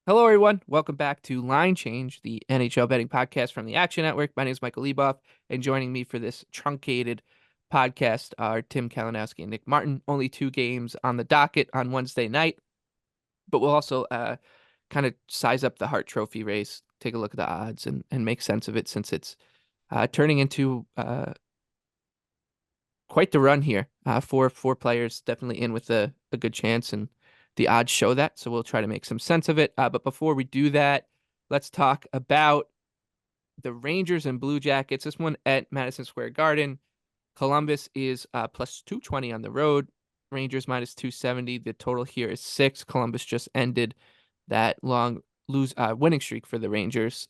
Hello, everyone. Welcome back to Line Change, the NHL betting podcast from the Action Network. My name is Michael Leboff, and joining me for this truncated podcast are Tim Kalinowski and Nick Martin. Only two games on the docket on Wednesday night, but we'll also kind of size up the Hart Trophy race, take a look at the odds, and make sense of it since it's turning into quite the run here. Four players definitely in with a good chance, and the odds show that. So we'll try to make some sense of it. But before we do that, let's talk about the Rangers and Blue Jackets. This one at Madison Square Garden. Columbus is plus 220 on the road. Rangers minus 270. The total here is 6. Columbus just ended that long winning streak for the Rangers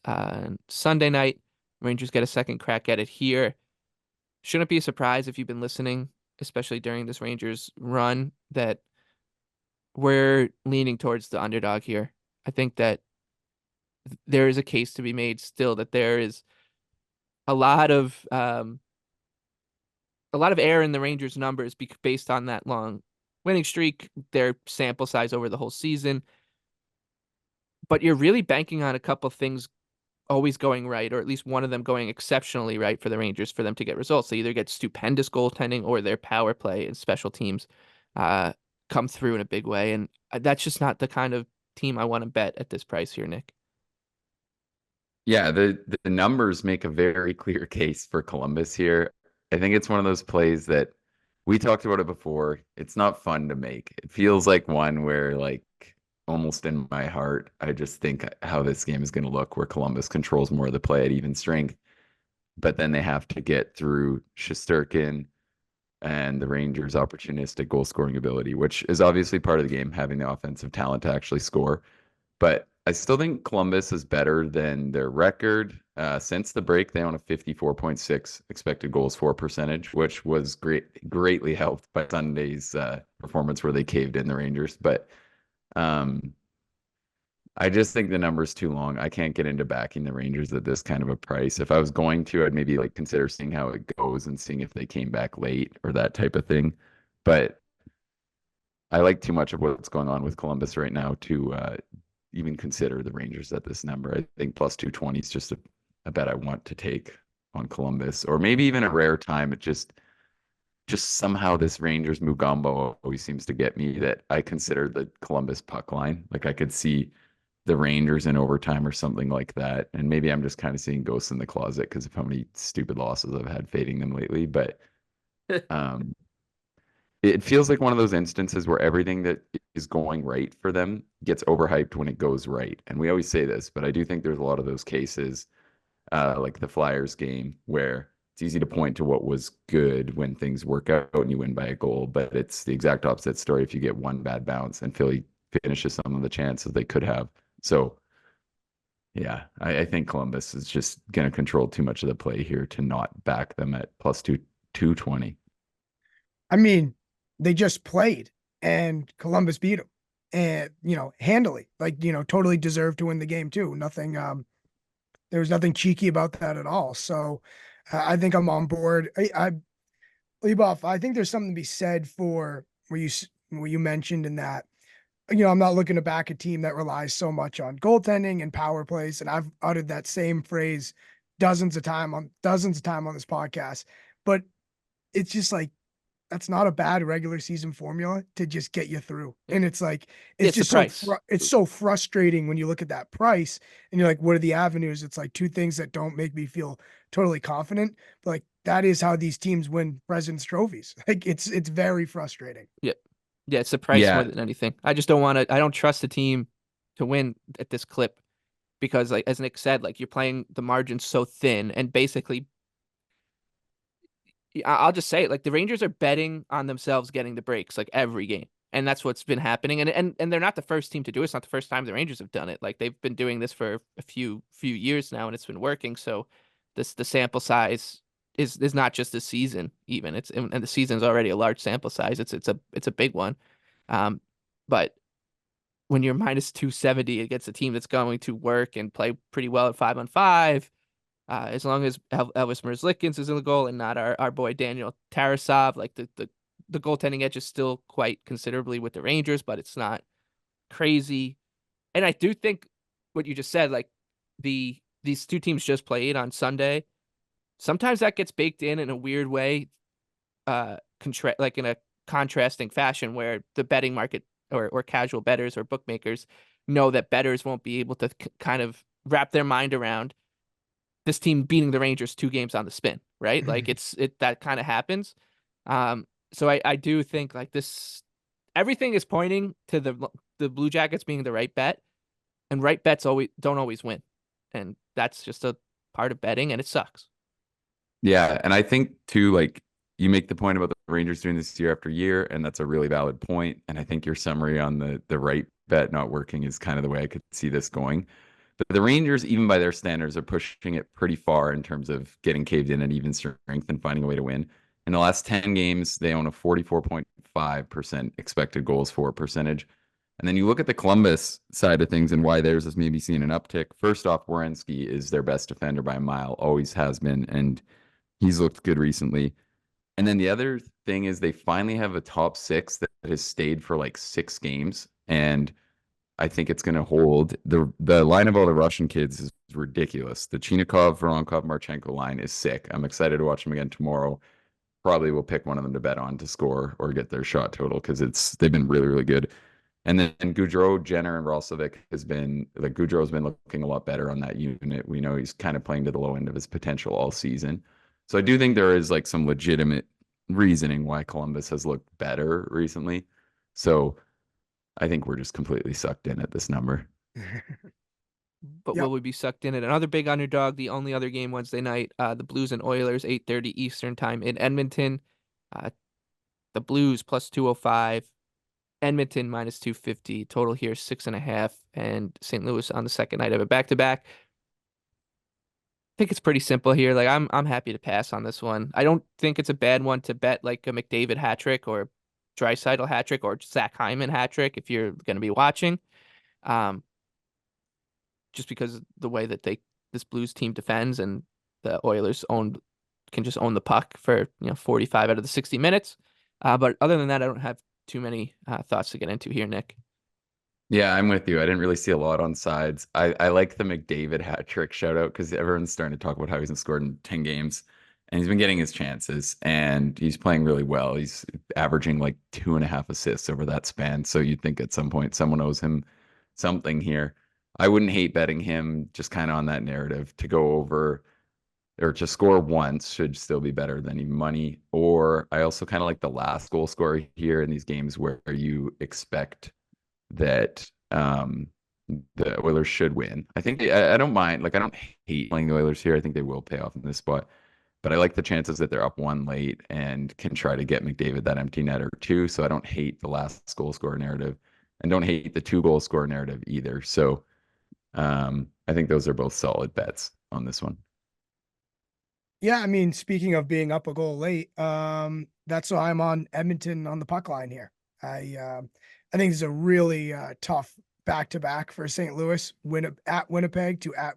Sunday night. Rangers get a second crack at it here. Shouldn't be a surprise if you've been listening, especially during this Rangers run, that we're leaning towards the underdog here. I think that there is a case to be made still that there is a lot of um, a lot of air in the Rangers numbers based on that long winning streak, their sample size over the whole season. But you're really banking on a couple things always going right, or at least one of them going exceptionally right for the Rangers for them to get results. They either get stupendous goaltending or their power play and special teams uh, come through in a big way. And that's just not the kind of team I want to bet at this price here, Nick. Yeah, the numbers make a very clear case for Columbus here. I think it's one of those plays that we talked about it before. It's not fun to make. It feels like one where like almost in my heart, I just think how this game is going to look where Columbus controls more of the play at even strength, but then they have to get through Shesterkin and the Rangers' opportunistic goal scoring ability, which is obviously part of the game, having the offensive talent to actually score. But I still think Columbus is better than their record. Since the break, they own a 54.6 expected goals for percentage, which was greatly helped by Sunday's performance where they caved in the Rangers. But um, I just think the number's too long. I can't get into backing the Rangers at this kind of a price. If I was going to, I'd maybe like consider seeing how it goes and seeing if they came back late or that type of thing. But I like too much of what's going on with Columbus right now to even consider the Rangers at this number. I think plus 220 is just a bet I want to take on Columbus, or maybe even a rare time. It just somehow this Rangers Mugambo always seems to get me that I consider the Columbus puck line. Like I could see the Rangers in overtime or something like that. And maybe I'm just kind of seeing ghosts in the closet because of how many stupid losses I've had fading them lately. But um, it feels like one of those instances where everything that is going right for them gets overhyped when it goes right. And we always say this, but I do think there's a lot of those cases, like the Flyers game, where it's easy to point to what was good when things work out and you win by a goal, but it's the exact opposite story if you get one bad bounce and Philly finishes some of the chances they could have. So, yeah, I think Columbus is just going to control too much of the play here to not back them at plus 220. I mean, they just played and Columbus beat them and, handily, like, totally deserved to win the game too. Nothing, there was nothing cheeky about that at all. So I think I'm on board. Leboff, I think there's something to be said for where you mentioned in that, I'm not looking to back a team that relies so much on goaltending and power plays. And I've uttered that same phrase dozens of time on this podcast, but it's just like, that's not a bad regular season formula to just get you through. And it's like, it's It's the just so, price. it's so frustrating when you look at that price and you're like, what are the avenues? It's like two things that don't make me feel totally confident. But like, that is how these teams win President's trophies. Like it's very frustrating. Yeah. Yeah, it's the price more Yeah, than anything. I just don't want to, I don't trust the team to win at this clip because, like, as Nick said, like, you're playing the margins so thin and basically I'll just say it, like the Rangers are betting on themselves getting the breaks like every game. And that's what's been happening. And they're not the first team to do it. It's not the first time the Rangers have done it. Like they've been doing this for a few years now and it's been working. So the sample size is not just this season even. And the season's already a large sample size. It's a big one. Um but when you're minus 270 against a team that's going to work and play pretty well at 5-on-5, as long as Elvis Merzlikins is in the goal and not our boy Daniel Tarasov, like the goaltending edge is still quite considerably with the Rangers, but it's not crazy. And I do think what you just said, like these two teams just played on Sunday. Sometimes that gets baked in a weird way, like in a contrasting fashion where the betting market or casual bettors or bookmakers know that bettors won't be able to kind of wrap their mind around this team beating the Rangers 2 games on the spin, right? Like it that kind of happens. So I do think like this, everything is pointing to the Blue Jackets being the right bet, and right bets always don't always win, and that's just a part of betting, and it sucks. Yeah, and I think too, like you make the point about the Rangers doing this year after year, and that's a really valid point. And I think your summary on the right bet not working is kind of the way I could see this going. But the Rangers, even by their standards, are pushing it pretty far in terms of getting caved in at even strength and finding a way to win. In the last 10 games, they own a 44.5% expected goals for percentage. And then you look at the Columbus side of things and why theirs is maybe seeing an uptick. First off, Werenski is their best defender by a mile, always has been, and he's looked good recently. And then the other thing is they finally have a top six that has stayed for like 6 games. And I think it's going to hold. The line of all the Russian kids is ridiculous. The Chinikov, Voronkov, Marchenko line is sick. I'm excited to watch them again tomorrow. Probably will pick one of them to bet on to score or get their shot total because they've been really, really good. And then Gaudreau, Jenner, and Roslovic Gaudreau's been looking a lot better on that unit. We know he's kind of playing to the low end of his potential all season. So I do think there is like some legitimate reasoning why Columbus has looked better recently. So I think we're just completely sucked in at this number. But Yep. will we be sucked in at another big underdog? The only other game Wednesday night, the Blues and Oilers, 8:30 Eastern time in Edmonton. Uh, the Blues plus 205, Edmonton minus 250. Total here 6.5, and St. Louis on the second night of a back-to-back. I think it's pretty simple here. Like I'm happy to pass on this one. I don't think it's a bad one to bet like a McDavid hat trick or Draisaitl hat trick or Zach Hyman hat trick if you're going to be watching. Um, just because of the way that this Blues team defends, and the Oilers can just own the puck for 45 out of the 60 minutes. But other than that, I don't have too many thoughts to get into here, Nick. Yeah, I'm with you. I didn't really see a lot on sides. I like the McDavid hat trick shout out because everyone's starting to talk about how he's scored in 10 games and he's been getting his chances and he's playing really well. He's averaging like 2.5 assists over that span. So you'd think at some point someone owes him something here. I wouldn't hate betting him just kind of on that narrative to go over or to score once should still be better than even money. Or I also kind of like the last goal scorer here in these games where you expect that the Oilers should win. I think I don't mind. Like I don't hate playing the Oilers here. I think they will pay off in this spot. But I like the chances that they're up one late and can try to get McDavid that empty net or two. So I don't hate the last goal scorer narrative and don't hate the 2 goal scorer narrative either. So I think those are both solid bets on this one. Yeah, I mean, speaking of being up a goal late, that's why I'm on Edmonton on the puck line here. I think it's a really tough back-to-back for St. Louis. At Winnipeg to at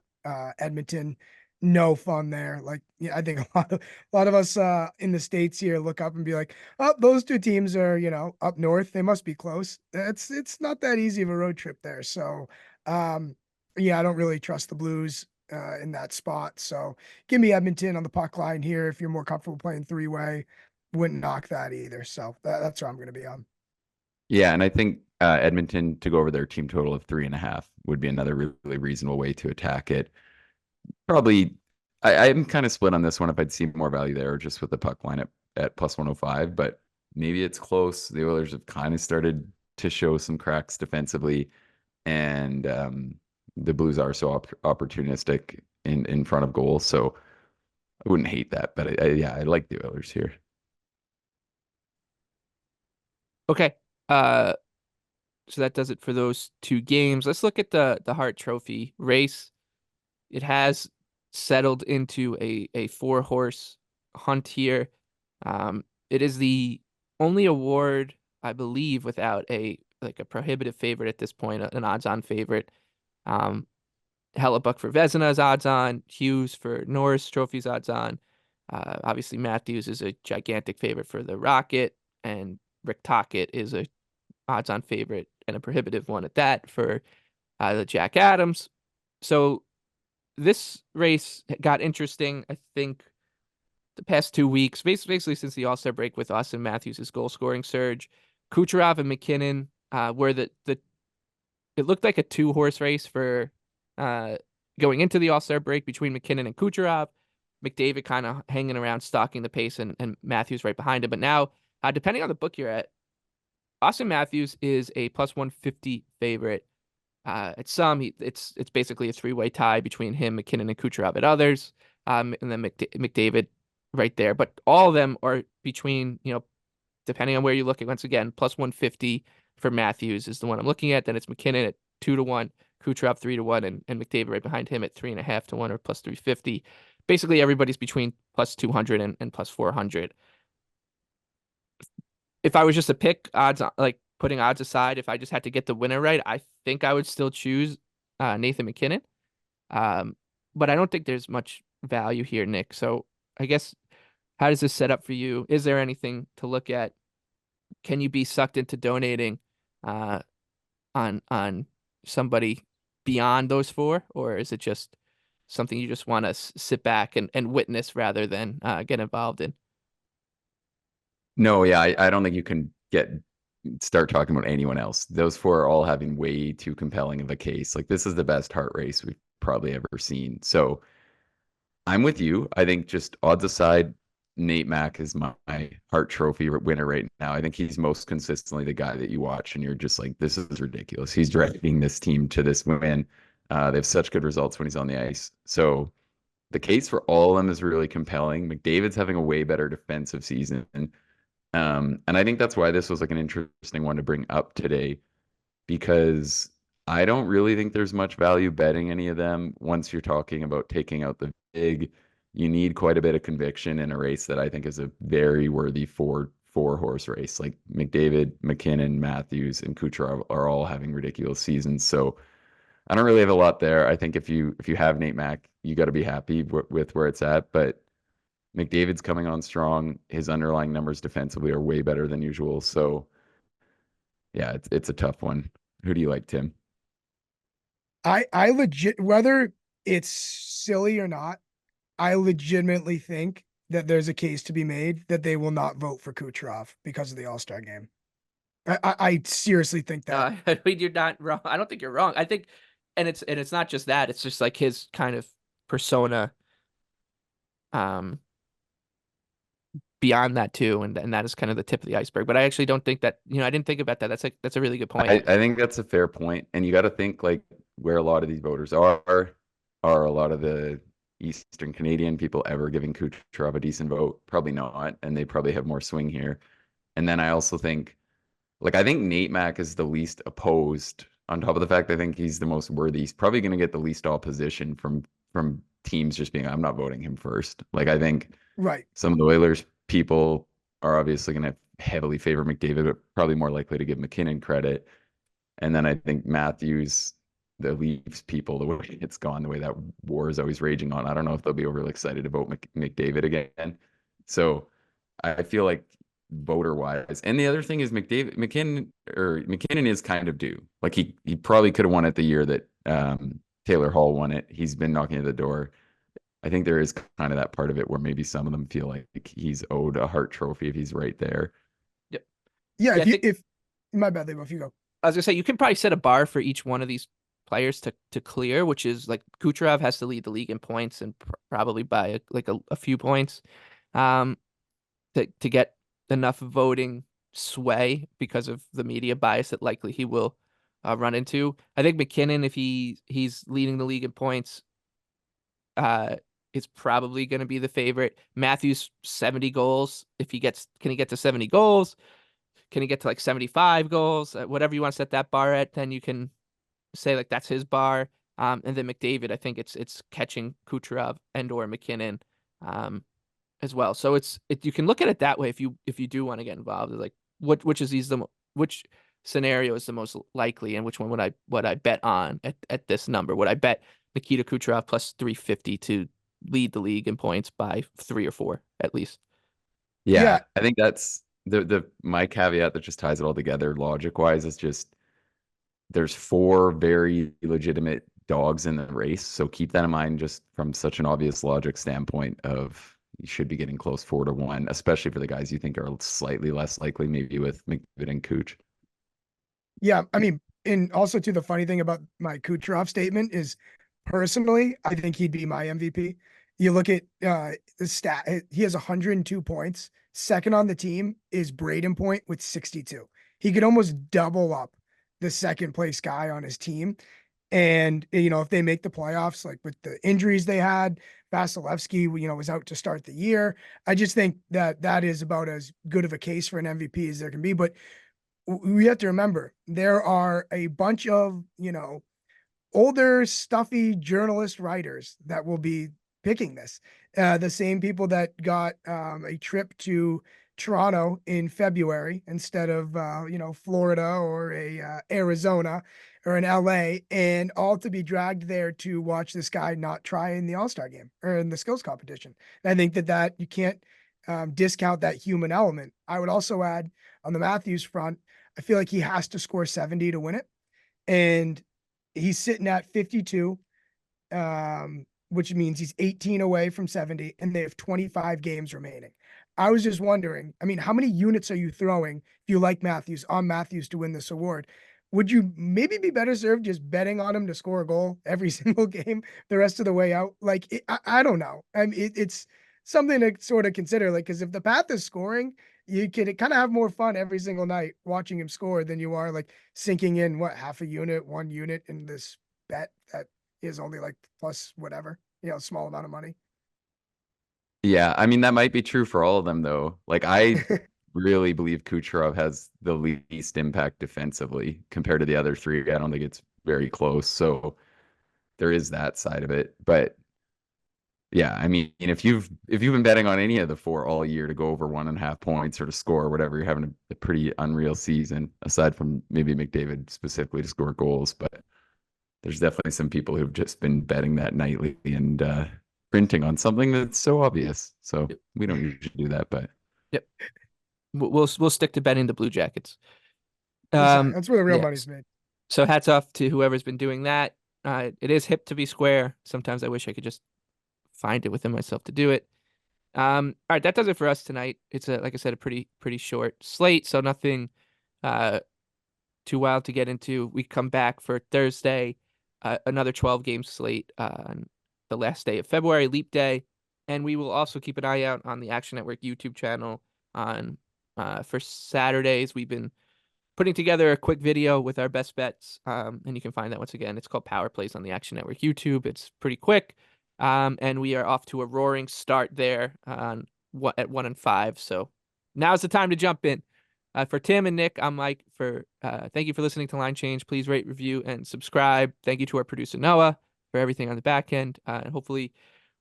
Edmonton, no fun there. Like, yeah, I think a lot of us in the States here look up and be like, "Oh, those two teams are up north. They must be close." It's not that easy of a road trip there. So, yeah, I don't really trust the Blues in that spot. So give me Edmonton on the puck line here if you're more comfortable playing three-way. Wouldn't knock that either. So that's what I'm going to be on. Yeah, and I think Edmonton to go over their team total of 3.5 would be another really reasonable way to attack it. Probably, I'm kind of split on this one if I'd see more value there just with the puck line at plus 105, but maybe it's close. The Oilers have kind of started to show some cracks defensively, and the Blues are so opportunistic in front of goal. So I wouldn't hate that, but yeah, I like the Oilers here. Okay. So that does it for those 2 games. Let's look at the Hart Trophy race. It has settled into a 4-horse hunt here. It is the only award, I believe, without a prohibitive favorite at this point, an odds-on favorite. Hellebuck for Vezina is odds on. Hughes for Norris Trophy's odds on. Obviously, Matthews is a gigantic favorite for the Rocket, and Rick Tocchet is a odds-on favorite and a prohibitive one at that for the Jack Adams. So this race got interesting, I think, the past 2 weeks, basically since the All-Star break with Austin Matthews' goal scoring surge. Kucherov and MacKinnon were the it looked like a two-horse race for uh, going into the All-Star break between MacKinnon and Kucherov. McDavid kind of hanging around, stalking the pace, and Matthews right behind him. But now, depending on the book you're at, Austin Matthews is a plus 150 favorite. At some, it's basically a three-way tie between him, MacKinnon, and Kucherov at others, and then McDavid right there. But all of them are between, depending on where you look at, once again, plus 150 for Matthews is the one I'm looking at. Then it's MacKinnon at 2-1, Kucherov 3-1, and McDavid right behind him at 3.5-1 or plus 350. Basically, everybody's between plus 200 and plus 400. If I was just to pick odds, like putting odds aside, if I just had to get the winner right, I think I would still choose Nathan MacKinnon. But I don't think there's much value here, Nick. So I guess, how does this set up for you? Is there anything to look at? Can you be sucked into donating uh, on somebody beyond those four, or is it just something you just want to sit back and witness rather than get involved in? No, yeah, I don't think you can start talking about anyone else. Those four are all having way too compelling of a case. Like, this is the best Hart race we've probably ever seen. So I'm with you. I think, just odds aside, Nate Mack is my Hart Trophy winner right now. I think he's most consistently the guy that you watch and you're just like, this is ridiculous. He's dragging this team to this win. They have such good results when he's on the ice. So the case for all of them is really compelling. McDavid's having a way better defensive season. And I think that's why this was like an interesting one to bring up today, because I don't really think there's much value betting any of them. Once you're talking about taking out the big, you need quite a bit of conviction in a race that I think is a very worthy four horse race. Like, McDavid, MacKinnon, Matthews, and Kucherov are all having ridiculous seasons. So I don't really have a lot there. I think if you have Nate Mack, you got to be happy with where it's at. But McDavid's coming on strong. His underlying numbers defensively are way better than usual. So yeah, it's a tough one. Who do you like, Tim? I legit, whether it's silly or not, I legitimately think that there's a case to be made that they will not vote for Kucherov because of the All-Star game. I seriously think that. I mean, you're not wrong. I don't think you're wrong. I think, and it's not just that. It's just like his kind of persona, um, beyond that too, and that is kind of the tip of the iceberg. But I actually don't think that. I didn't think about that. That's a really good point. I think that's a fair point. And you got to think, like, where a lot of these voters are a lot of the Eastern Canadian people ever giving Kucherov a decent vote? Probably not. And they probably have more swing here. And then I also think, like, I think Nate Mack is the least opposed, on top of the fact I think he's the most worthy. He's probably going to get the least opposition from teams just being, I'm not voting him first. Like, I think Right. some of the Oilers people are obviously going to heavily favor McDavid, but probably more likely to give MacKinnon credit. And then I think Matthews, the Leafs people, the way it's gone, the way that war is always raging on, I don't know if they'll be overly excited to vote McDavid again. So I feel like, voter wise, and the other thing is MacKinnon is kind of due. Like, he probably could have won it the year that Taylor Hall won it. He's been knocking at the door. I think there is kind of that part of it where maybe some of them feel like he's owed a Hart Trophy if he's right there. Yep. Yeah. Yeah, If my bad, Lebo, if you go. I was gonna say, you can probably set a bar for each one of these players to clear, which is like Kucherov has to lead the league in points and probably by a few points, um, to get enough voting sway because of the media bias that likely he will run into. I think MacKinnon, if he's leading the league in points, is probably going to be the favorite. Matthews 70 goals. Can he get to 70 goals? Can he get to like 75 goals? Whatever you want to set that bar at, then you can say like that's his bar. And then McDavid, I think it's catching Kucherov and or MacKinnon, as well. So you can look at it that way if you do want to get involved. Like, which scenario is the most likely, and which one would I bet on at this number? Would I bet Nikita Kucherov plus 350 to lead the league in points by 3 or 4 at least? Yeah. I think that's my caveat that just ties it all together logic wise is just, there's 4 very legitimate dogs in the race. So keep that in mind just from such an obvious logic standpoint of you should be getting close 4-1, especially for the guys you think are slightly less likely, maybe with McDavid and Cooch. Yeah, I mean, and also too, the funny thing about my Kucherov statement is, personally, I think he'd be my MVP. You look at the stat; he has 102 points. Second on the team is Braden Point with 62. He could almost double up the second place guy on his team. And if they make the playoffs, like with the injuries they had, Vasilevsky, was out to start the year. I just think that that is about as good of a case for an MVP as there can be. But we have to remember there are a bunch of, older, stuffy journalist writers that will be picking this. The same people that got a trip to Toronto in February instead of, Florida or Arizona or in LA, and all to be dragged there to watch this guy not try in the All-Star game or in the skills competition. And I think that you can't discount that human element. I would also add on the Matthews front, I feel like he has to score 70 to win it. And he's sitting at 52, which means he's 18 away from 70, and they have 25 games remaining. I was just wondering, I mean, how many units are you throwing, if you like Matthews, on Matthews to win this award? Would you maybe be better served just betting on him to score a goal every single game the rest of the way out? Like, I don't know. I mean, it's something to sort of consider. Like, because if the path is scoring, you could kind of have more fun every single night watching him score than you are like sinking in half a unit, 1 unit in this bet that is only like plus whatever, small amount of money. Yeah, I mean that might be true for all of them though. Like I really believe Kucherov has the least impact defensively compared to the other 3. I don't think it's very close. So there is that side of it. But yeah, I mean, if you've been betting on any of the 4 all year to go over 1.5 points or to score or whatever, you're having a pretty unreal season, aside from maybe McDavid specifically to score goals. But there's definitely some people who've just been betting that nightly and printing on something that's so obvious. So we don't usually do that, but Yep. We'll stick to betting the Blue Jackets. That's where the real Yeah. money's made. So hats off to whoever's been doing that. It is hip to be square. Sometimes I wish I could just find it within myself to do it. All right, that does it for us tonight. It's like I said, a pretty short slate, so nothing too wild to get into. We come back for Thursday, another 12 game slate on the last day of February, Leap Day, and we will also keep an eye out on the Action Network YouTube channel on for Saturdays. We've been putting together a quick video with our best bets, and you can find that once again. It's called Power Plays on the Action Network YouTube. It's pretty quick, and we are off to a roaring start there on at 1-5. So now's the time to jump in. For Tim and Nick, I'm Mike. Thank you for listening to Line Change. Please rate, review, and subscribe. Thank you to our producer Noah for everything on the back end. And hopefully,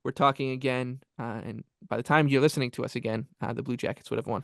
we're talking again. And by the time you're listening to us again, the Blue Jackets would have won.